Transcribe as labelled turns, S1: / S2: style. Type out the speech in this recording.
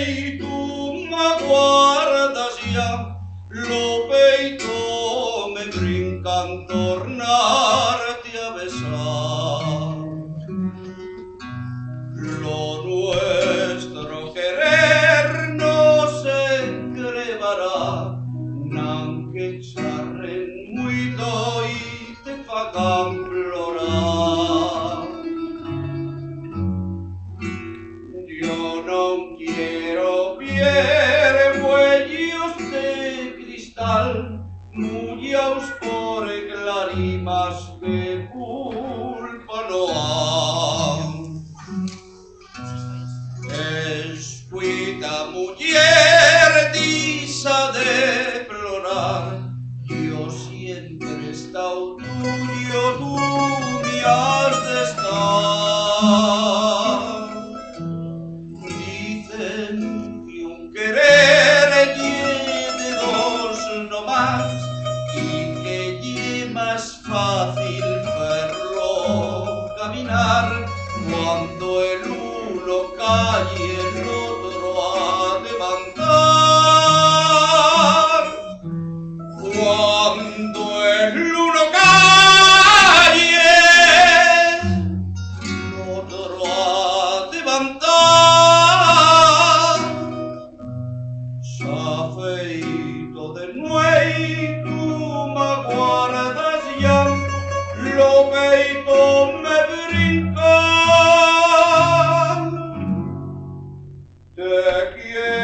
S1: Y tú me aguardas ya, lo peito me brincan tornarte a besar. Lo nuestro querer no se crevará, nanque charren muito y te fagan plorar. Yo no quiero huellos de cristal, mullaos por clarimas que culpa no han. Escuita mujer disa de plorar, yo siempre he estado tuyo, tú me has de estar. Dicen que un querer tiene dos no más y que ye más fácil verlo caminar cuando el uno cae el otro a levantar. Cuando el uno cae el otro a levantar. S'afeito de nuevo, tú me aguardas ya, lo peito me brinca. Te quiero.